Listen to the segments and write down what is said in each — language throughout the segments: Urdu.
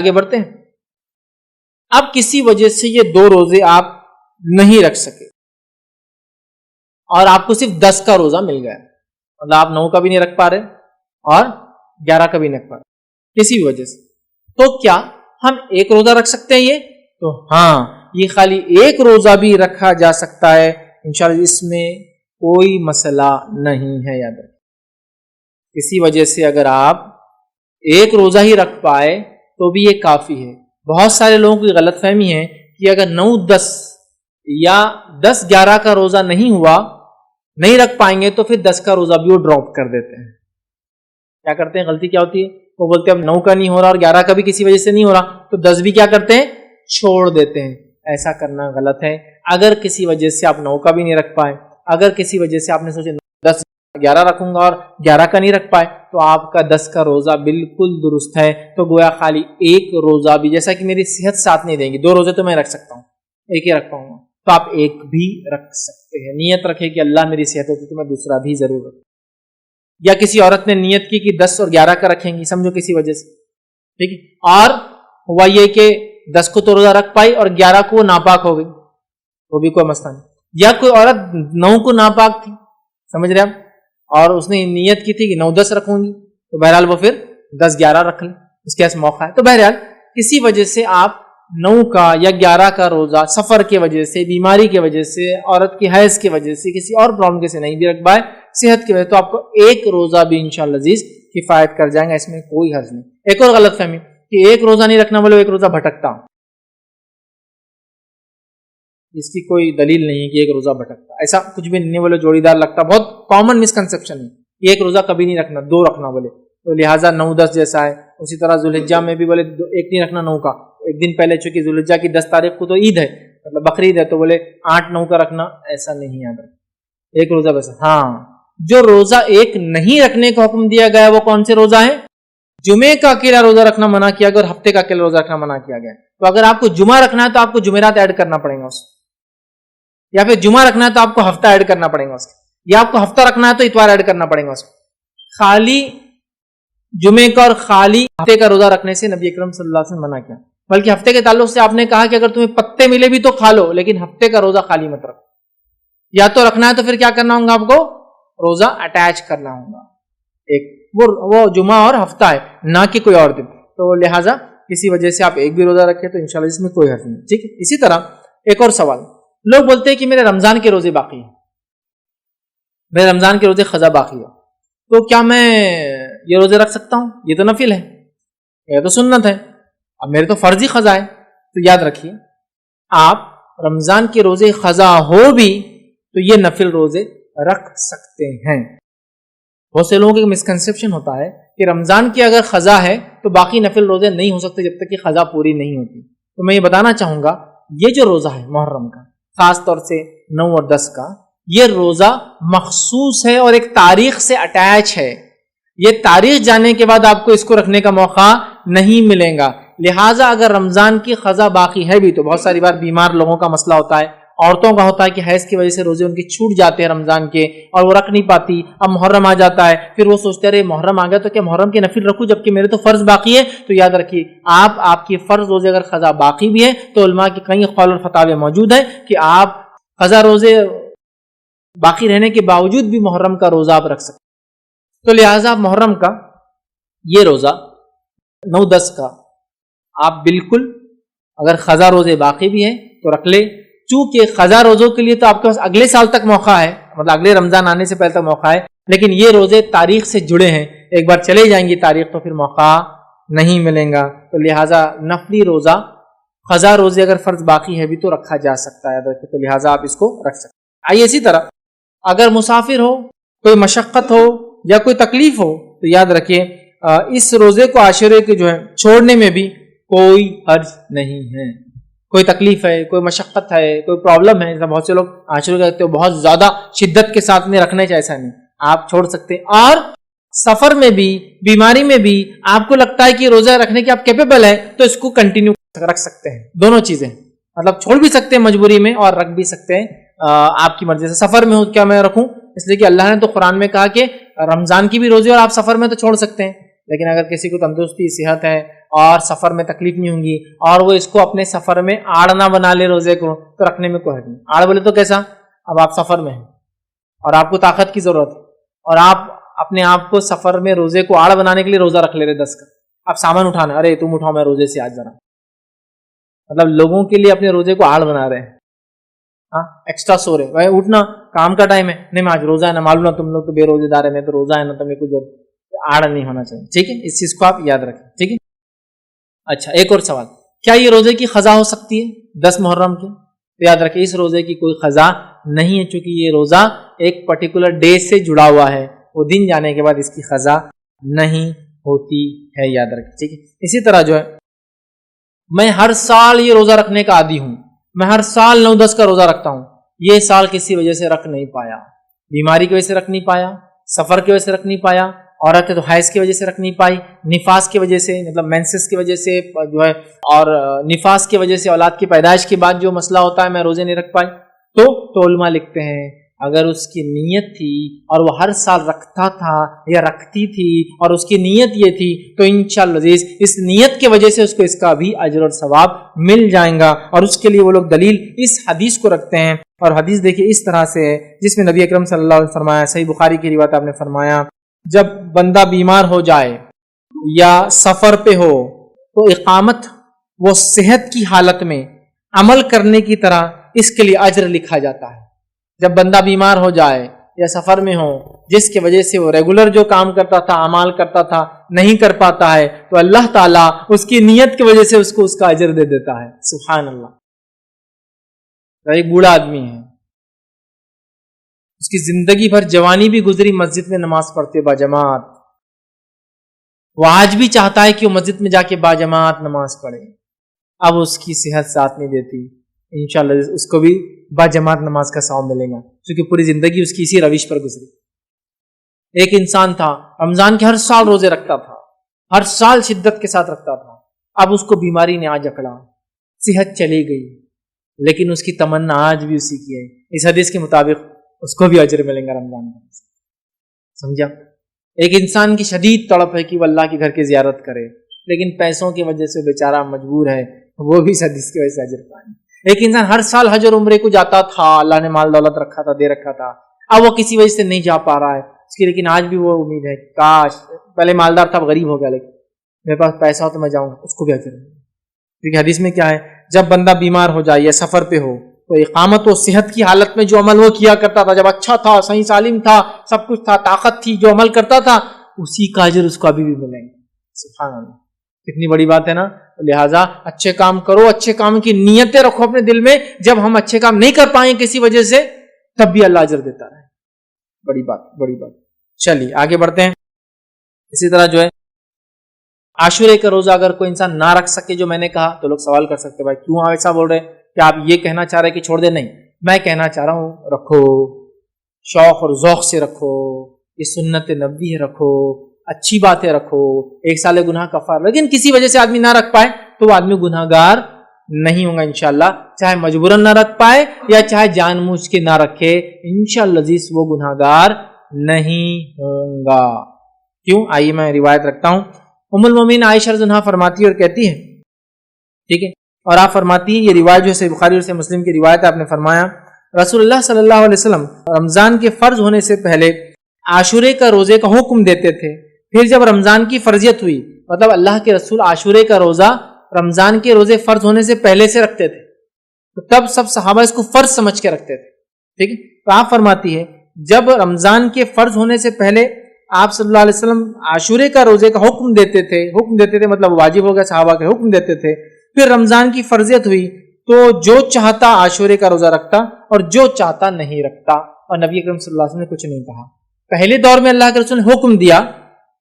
آگے بڑھتے ہیں. اب کسی وجہ سے یہ 2 روزے آپ نہیں رکھ سکے اور آپ کو صرف 10 کا روزہ مل گیا, مطلب آپ 9 کا بھی نہیں رکھ پا رہے اور 11 کا بھی نہیں رکھ پا رہے کسی بھی وجہ سے, تو کیا ہم 1 روزہ رکھ سکتے ہیں؟ یہ تو ہاں, یہ خالی 1 روزہ بھی رکھا جا سکتا ہے انشاءاللہ, اس میں کوئی مسئلہ نہیں ہے. یاد رکھیں کسی وجہ سے اگر آپ 1 روزہ ہی رکھ پائے تو بھی یہ کافی ہے. بہت سارے لوگوں کی غلط فہمی ہے کہ اگر 9-10 یا 10-11 کا روزہ نہیں ہوا, نہیں رکھ پائیں گے تو پھر 10 کا روزہ بھی وہ ڈراپ کر دیتے ہیں. کیا کرتے ہیں, غلطی کیا ہوتی ہے, وہ بولتے ہیں اب 9 کا نہیں ہو رہا اور 11 کا بھی کسی وجہ سے نہیں ہو رہا تو 10 بھی کیا کرتے ہیں, چھوڑ دیتے ہیں. ایسا کرنا غلط ہے. اگر کسی وجہ سے آپ 9 کا بھی نہیں رکھ پائے, اگر کسی وجہ سے آپ نے سوچے 10-11 رکھوں گا اور 11 کا نہیں رکھ پائے, تو آپ کا 10 کا روزہ بالکل درست ہے. تو گویا خالی 1 روزہ بھی, جیسا کہ میری صحت ساتھ نہیں دیں گی, 2 روزے تو میں رکھ سکتا ہوں, 1 ہی رکھ پاؤں گا, تو آپ 1 بھی رکھ سکتے ہیں. نیت رکھے کہ اللہ میری صحت ہوتی تو میں دوسرا بھی ضرور رکھوں. یا کسی عورت نے نیت کی کہ 10 اور 11 کا رکھیں گی, سمجھو کسی وجہ سے, ٹھیک ہے, اور ہوا یہ کہ 10 کو تو روزہ رکھ پائی اور 11 کو وہ ناپاک ہو گئی, وہ بھی کوئی مسئلہ نہیں. یا کوئی عورت 9 کو ناپاک تھی, سمجھ رہے آپ, اور اس نے نیت کی تھی کہ 9-10 رکھوں گی, تو بہرحال وہ پھر 10-11 رکھ لیں, اس کے پاس موقع ہے. تو بہرحال کسی وجہ سے آپ 9 کا یا 11 کا روزہ سفر کی وجہ سے, بیماری کی وجہ سے, عورت کی حیض کی وجہ سے, کسی اور پرابلم سے نہیں بھی رکھ پائے, صحت کی وجہ تو آپ کو 1 روزہ بھی انشاءاللہ عزیز کفایت کر جائیں گا, اس میں کوئی حرج نہیں. ایک اور غلط فہمی کہ 1 روزہ نہیں رکھنا بولے 1 روزہ بھٹکتا, اس کی کوئی دلیل نہیں ہے کہ 1 روزہ بھٹکتا, ایسا کچھ بھی نہیں بولے جوڑی دار لگتا, بہت کامن مسکنسپشن ہے. 1 روزہ کبھی نہیں رکھنا, 2 رکھنا بولے, تو لہٰذا 9-10 جیسا ہے. اسی طرح ذوالحجہ میں بھی بولے 1 نہیں رکھنا 9 کا, ایک دن پہلے, چونکہ ذوالحجہ کی 10 تاریخ کو تو عید ہے, مطلب بقرعید ہے, تو بولے 8-9 کا رکھنا, ایسا نہیں. یاد رکھیں 1 روزہ بس. ہاں, جو روزہ 1 نہیں رکھنے کا حکم دیا گیا وہ کون سے روزہ ہیں؟ جمعے کا اکیلا روزہ رکھنا منع کیا گیا اور ہفتے کا اکیلا روزہ رکھنا منع کیا گیا. تو اگر آپ کو جمعہ رکھنا ہے تو آپ کو جمعرات ایڈ کرنا پڑے گا اس, یا پھر جمعہ رکھنا ہے تو آپ کو ہفتہ ایڈ کرنا پڑے گا اس, یا آپ کو ہفتہ رکھنا ہے تو اتوار ایڈ کرنا پڑے گا اس. خالی جمعے کا اور خالی ہفتے کا روزہ رکھنے سے نبی اکرم صلی اللہ علیہ وسلم منع کیا, بلکہ ہفتے کے تعلق سے آپ نے کہا کہ اگر تمہیں پتے ملے بھی تو کھا لو, لیکن ہفتے کا روزہ خالی مت رکھو. یا تو رکھنا ہے تو پھر کیا کرنا ہوگا, آپ کو روزہ اٹیچ کرنا ہوگا, ایک وہ جمعہ اور ہفتہ ہے, نہ کہ کوئی اور دن. تو لہٰذا کسی وجہ سے آپ 1 بھی روزہ رکھیں تو انشاءاللہ اس میں کوئی حرج نہیں. ٹھیک ہے. اسی طرح ایک اور سوال, لوگ بولتے ہیں کہ میرے رمضان کے روزے باقی ہیں, میرے رمضان کے روزے قضا باقی ہے, تو کیا میں یہ روزے رکھ سکتا ہوں؟ یہ تو نفل ہے, یہ تو سنت ہے, اب میرے تو فرض ہی قضا ہے. تو یاد رکھیے, آپ رمضان کے روزے قضا ہو بھی تو یہ نفل روزے رکھ سکتے ہیں. بہت سے لوگوں کا مسکنسپشن ہوتا ہے کہ رمضان کی اگر قضا ہے تو باقی نفل روزے نہیں ہو سکتے جب تک کہ قضا پوری نہیں ہوتی. تو میں یہ بتانا چاہوں گا, یہ جو روزہ ہے محرم کا, خاص طور سے 9 اور 10 کا, یہ روزہ مخصوص ہے اور ایک تاریخ سے اٹیچ ہے. یہ تاریخ جاننے کے بعد آپ کو اس کو رکھنے کا موقع نہیں ملے گا. لہٰذا اگر رمضان کی قضا باقی ہے بھی, تو بہت ساری بار بیمار لوگوں کا مسئلہ ہوتا ہے, عورتوں کا ہوتا ہے کہ حیض کی وجہ سے روزے ان کی چھوٹ جاتے ہیں رمضان کے اور وہ رکھ نہیں پاتی. اب محرم آ جاتا ہے, پھر وہ سوچتے رہے محرم آ گیا تو کیا محرم کے نفل رکھوں جبکہ میرے تو فرض باقی ہے. تو یاد رکھیے, آپ کی فرض روزے اگر قضا باقی بھی ہے تو علماء کے کئی قول اور فتاوی موجود ہیں کہ آپ قضا روزے باقی رہنے کے باوجود بھی محرم کا روزہ آپ رکھ سکتے. تو لہٰذا محرم کا یہ روزہ 9-10 کا آپ بالکل اگر قضا روزے باقی بھی ہیں تو رکھ لے. چونکہ قضا روزوں کے لیے تو آپ کے پاس اگلے سال تک موقع ہے, مطلب اگلے رمضان آنے سے پہلے تک موقع ہے, لیکن یہ روزے تاریخ سے جڑے ہیں, ایک بار چلے جائیں گی تاریخ تو پھر موقع نہیں ملیں گا. تو لہٰذا نفلی روزہ قضا روزے اگر فرض باقی ہے بھی تو رکھا جا سکتا ہے, تو لہٰذا آپ اس کو رکھ سکتے ہیں. آئیے اسی طرح اگر مسافر ہو, کوئی مشقت ہو یا کوئی تکلیف ہو, تو یاد رکھیے اس روزے کو عاشورے کے جو ہے چھوڑنے میں بھی کوئی حرج نہیں ہے. کوئی تکلیف ہے, کوئی مشقت ہے, کوئی پرابلم ہے, بہت سے لوگ عاشورے کرتے ہیں بہت زیادہ شدت کے ساتھ میں رکھنے چاہیے, ایسا نہیں, آپ چھوڑ سکتے. اور سفر میں بھی, بیماری میں بھی آپ کو لگتا ہے کہ روزہ رکھنے کے آپ کیپیبل ہیں تو اس کو کنٹینیو رکھ سکتے ہیں. دونوں چیزیں, مطلب چھوڑ بھی سکتے ہیں مجبوری میں اور رکھ بھی سکتے ہیں آپ کی مرضی سے. سفر میں ہو کیا میں رکھوں, اس لیے کہ اللہ نے تو قرآن میں کہا کہ رمضان کی بھی روزے اور آپ سفر میں تو چھوڑ سکتے ہیں, لیکن اگر کسی کو تندرستی, صحت ہے اور سفر میں تکلیف نہیں ہوں گی اور وہ اس کو اپنے سفر میں آڑ نہ بنا لے روزے کو تو رکھنے میں کوئی حرج نہیں. آڑ بولے تو کیسا؟ اب آپ سفر میں ہیں اور آپ کو طاقت کی ضرورت ہے اور آپ اپنے آپ کو سفر میں روزے کو آڑ بنانے کے لیے روزہ رکھ لے رہے 10 کا. آپ سامان اٹھانا، ارے تم اٹھاؤ میں روزے سے آج ذرا، مطلب لوگوں کے لیے اپنے روزے کو آڑ بنا رہے ہیں. ہاں ایکسٹرا سو رہے بھائی، اٹھنا کام کا ٹائم ہے، نہیں میں آج روزہ ہے نا، معلوم نا تم لوگ تو بے روزے دار ہے، میں تو روزہ ہے نا، تمہیں کوئی آڑ نہیں ہونا چاہیے. ٹھیک ہے، اس چیز کو آپ یاد رکھیں. ٹھیک ہے. اچھا ایک اور سوال، کیا یہ روزے کی قضا ہو سکتی ہے 10 محرم کی؟ تو یاد رکھیں اس روزے کی کوئی قضا نہیں ہے، چونکہ یہ روزہ ایک پرٹیکولر ڈے سے جڑا ہوا ہے، وہ دن جانے کے بعد اس کی قضا نہیں ہوتی ہے، یاد رکھیں. ٹھیک ہے. اسی طرح جو ہے میں ہر سال یہ روزہ رکھنے کا عادی ہوں، میں ہر سال 9-10 کا روزہ رکھتا ہوں، یہ سال کسی وجہ سے رکھ نہیں پایا، بیماری کی وجہ سے رکھ نہیں پایا، سفر کی وجہ سے رکھ نہیں پایا، عورت ہے تو حیض کی وجہ سے رکھ نہیں پائی، نفاس کی وجہ سے مطلب مینسس کی وجہ سے جو ہے، اور نفاس کی وجہ سے اولاد کی پیدائش کے بعد جو مسئلہ ہوتا ہے میں روزے نہیں رکھ پائی. تو علماء لکھتے ہیں اگر اس کی نیت تھی اور وہ ہر سال رکھتا تھا یا رکھتی تھی اور اس کی نیت یہ تھی تو انشاءاللہ عزیز اس نیت کی وجہ سے اس کو اس کا بھی اجر اور ثواب مل جائیں گا. اور اس کے لیے وہ لوگ دلیل اس حدیث کو رکھتے ہیں، اور حدیث دیکھیے اس طرح سے ہے جس میں نبی اکرم صلی اللہ علیہ وسلم فرمایا، صحیح بخاری کی روایت آپ نے فرمایا، جب بندہ بیمار ہو جائے یا سفر پہ ہو تو اقامت وہ صحت کی حالت میں عمل کرنے کی طرح اس کے لیے اجر لکھا جاتا ہے. جب بندہ بیمار ہو جائے یا سفر میں ہو جس کی وجہ سے وہ ریگولر جو کام کرتا تھا، اعمال کرتا تھا، نہیں کر پاتا ہے تو اللہ تعالیٰ اس کی نیت کی وجہ سے اس کو اس کا اجر دے دیتا ہے. سبحان اللہ. ایک بوڑھا آدمی ہے، اس کی زندگی بھر جوانی بھی گزری مسجد میں نماز پڑھتے باجماعت، وہ آج بھی چاہتا ہے کہ وہ مسجد میں جا کے باجماعت نماز پڑھے، اب اس کی صحت ساتھ نہیں دیتی. انشاءاللہ اس کو بھی باجماعت نماز کا ثواب ملے گا کیونکہ پوری زندگی اس کی اسی روش پر گزری. ایک انسان تھا رمضان کے ہر سال روزے رکھتا تھا، ہر سال شدت کے ساتھ رکھتا تھا، اب اس کو بیماری نے آج اکڑا، صحت چلی گئی، لیکن اس کی تمنا آج بھی اسی کی ہے. اس حدیث کے مطابق اس کو بھی اجر ملیں گا رمضان میں. سمجھا؟ ایک انسان کی شدید تڑپ ہے کہ وہ اللہ کے گھر کی زیارت کرے، لیکن پیسوں کی وجہ سے بیچارہ مجبور ہے، وہ بھی اس حدیث کی وجہ سے اجر پائیں. ایک انسان ہر سال حج اور عمرے کو جاتا تھا، اللہ نے مال دولت رکھا تھا، دے رکھا تھا، اب وہ کسی وجہ سے نہیں جا پا رہا ہے اس کی، لیکن آج بھی وہ امید ہے کاش پہلے مالدار تھا، غریب ہو گیا، لیکن میرے پاس پیسہ ہو تو میں جاؤں گا، اس کو بھی اجر ملے. کیونکہ حدیث میں کیا ہے، جب بندہ بیمار ہو جائے یا سفر پہ ہو تو اقامت و صحت کی حالت میں جو عمل وہ کیا کرتا تھا، جب اچھا تھا، صحیح سالم تھا، سب کچھ تھا، طاقت تھی، جو عمل کرتا تھا اسی کا اجر اس کو ابھی بھی ملیں گے. سبحان اللہ. کتنی بڑی بات ہے نا. لہٰذا اچھے کام کرو، اچھے کام کی نیتیں رکھو اپنے دل میں، جب ہم اچھے کام نہیں کر پائیں کسی وجہ سے تب بھی اللہ اجر دیتا ہے. بڑی بات، بڑی بات. چلیے آگے بڑھتے ہیں. اسی طرح جو ہے عاشورے کا روزہ اگر کوئی انسان نہ رکھ سکے، جو میں نے کہا، تو لوگ سوال کر سکتے بھائی کیوں ایسا بول رہے ہیں، کہ آپ یہ کہنا چاہ رہے کہ چھوڑ دے؟ نہیں، میں کہنا چاہ رہا ہوں رکھو، شوق اور ذوق سے رکھو، یہ سنت نبوی ہے، رکھو، اچھی باتیں رکھو، 1 سال گناہ کفار. لیکن کسی وجہ سے آدمی نہ رکھ پائے تو وہ آدمی گناہ گار نہیں ہوگا انشاءاللہ، چاہے مجبوراً نہ رکھ پائے یا چاہے جان بوجھ کے نہ رکھے، انشاءاللہ عزیز وہ گناہ گار نہیں ہوگا. کیوں؟ آئیے میں روایت رکھتا ہوں. ام المومنین عائشہ رضی اللہ عنہا فرماتی ہے اور کہتی ہے، ٹھیک ہے، اور آپ فرماتی ہیں، یہ روایت جو ہے بخاری اور مسلم کی روایت ہے، آپ نے فرمایا رسول اللہ صلی اللہ علیہ وسلم رمضان کے فرض ہونے سے پہلے عاشورے کا روزے کا حکم دیتے تھے، پھر جب رمضان کی فرضیت ہوئی، مطلب اللہ کے رسول عاشورے کا روزہ رمضان کے روزے فرض ہونے سے پہلے سے رکھتے تھے، تو تب سب صحابہ اس کو فرض سمجھ کے رکھتے تھے. ٹھیک ہے. تو آپ فرماتی ہے جب رمضان کے فرض ہونے سے پہلے آپ صلی اللہ علیہ وسلم عاشورے کا روزے کا حکم دیتے تھے مطلب واجب ہو گیا، صحابہ کے حکم دیتے تھے، پھر رمضان کی فرضیت ہوئی تو جو چاہتا عاشورے کا روزہ رکھتا اور جو چاہتا نہیں رکھتا، اور نبی اکرم صلی اللہ علیہ وسلم نے کچھ نہیں کہا. پہلے دور میں اللہ کے رسول نے حکم دیا،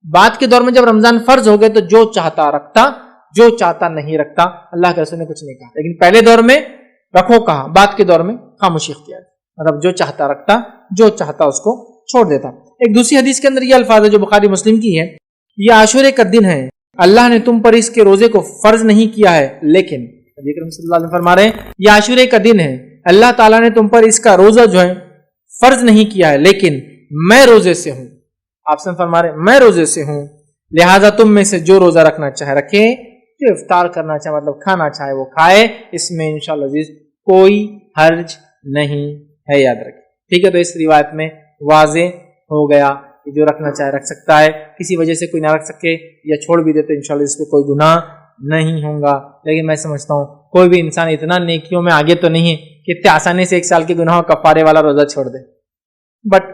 بعد کے دور میں جب رمضان فرض ہو گئے تو جو چاہتا رکھتا، جو چاہتا نہیں رکھتا، اللہ کے رسول نے کچھ نہیں کہا. لیکن پہلے دور میں رکھو کہا، بعد کے دور میں خاموشی اختیار، مطلب جو چاہتا رکھتا، جو چاہتا اس کو چھوڑ دیتا. ایک دوسری حدیث کے اندر یہ الفاظ ہے جو بخاری مسلم کی ہے، یہ عاشورے کا دن ہے، اللہ نے تم پر اس کے روزے کو فرض نہیں کیا ہے، لیکن نبی اکرم صلی اللہ علیہ وسلم فرما رہے ہیں یہ عاشورے کا دن ہے، اللہ تعالیٰ نے تم پر اس کا روزہ جو ہے فرض نہیں کیا ہے، لیکن میں روزے سے ہوں. آپ سے فرما رہے ہیں میں روزے سے ہوں، لہٰذا تم میں سے جو روزہ رکھنا چاہے رکھے، جو افطار کرنا چاہے مطلب کھانا چاہے وہ کھائے، اس میں انشاءاللہ عزیز کوئی حرج نہیں ہے، یاد رکھیں، ٹھیک ہے۔ تو اس روایت میں واضح ہو گیا کہ جو رکھنا چاہے رکھ سکتا ہے، کسی وجہ سے کوئی نہ رکھ سکے یا چھوڑ بھی دے تو انشاءاللہ اس پہ کوئی گناہ نہیں ہوگا۔ لیکن میں سمجھتا ہوں کوئی بھی انسان اتنا نیکیوں میں آگے تو نہیں ہے کہ اتنے آسانی سے 1 سال کے گناہوں کفارے والا روزہ چھوڑ دے، بٹ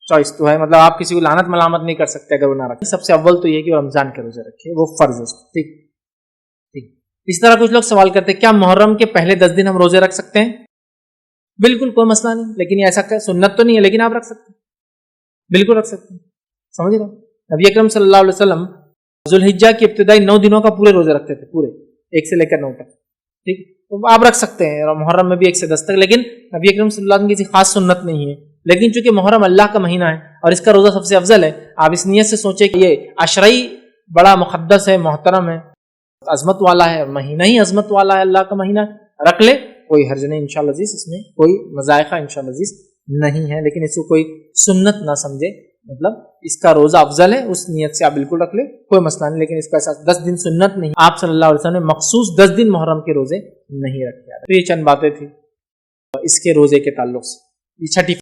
چوائس تو ہے، مطلب آپ کسی کو لعنت ملامت نہیں کر سکتے اگر وہ نہ رکھے۔ سب سے اول تو یہ کہ وہ رمضان کے روزے رکھے، وہ فرض ہے، ٹھیک ٹھیک۔ اس طرح کچھ لوگ سوال کرتے ہیں کیا محرم کے پہلے 10 دن ہم روزے رکھ سکتے ہیں؟ بالکل کوئی مسئلہ نہیں، لیکن یہ ایسا سنت تو نہیں ہے، لیکن آپ رکھ سکتے ہیں، بالکل رکھ سکتے ہیں، سمجھ رہے ہیں؟ نبی اکرم صلی اللہ علیہ وسلم ذوالحجہ کی ابتدائی 9 دنوں کا پورے روزے رکھتے تھے، پورے 1 سے لے کر 9 تک، ٹھیک۔ تو آپ رکھ سکتے ہیں، اور محرم میں بھی 1 سے 10 تک، لیکن نبی اکرم صلی اللہ علیہ وسلم کی کسی خاص سنت نہیں ہے۔ لیکن چونکہ محرم اللہ کا مہینہ ہے اور اس کا روزہ سب سے افضل ہے، آپ اس نیت سے سوچیں کہ یہ عشرئی بڑا مقدس ہے، محترم ہے، عظمت والا ہے، مہینہ ہی عظمت والا ہے، اللہ کا مہینہ، رکھ لے، کوئی حرج نہیں انشاءاللہ عزیز، اس میں کوئی مذائقہ انشاءاللہ عزیز نہیں ہے، لیکن اس کو کوئی سنت نہ سمجھے، مطلب اس کا روزہ افضل ہے، اس نیت سے آپ بالکل رکھ لیں، کوئی مسئلہ نہیں، لیکن اس کا ایسا 10 دن سنت نہیں، آپ صلی اللہ علیہ وسلم نے مخصوص 10 دن محرم کے روزے نہیں رکھے۔ تو یہ چند باتیں تھیں اس کے روزے کے تعلق سے۔ یہ چھٹی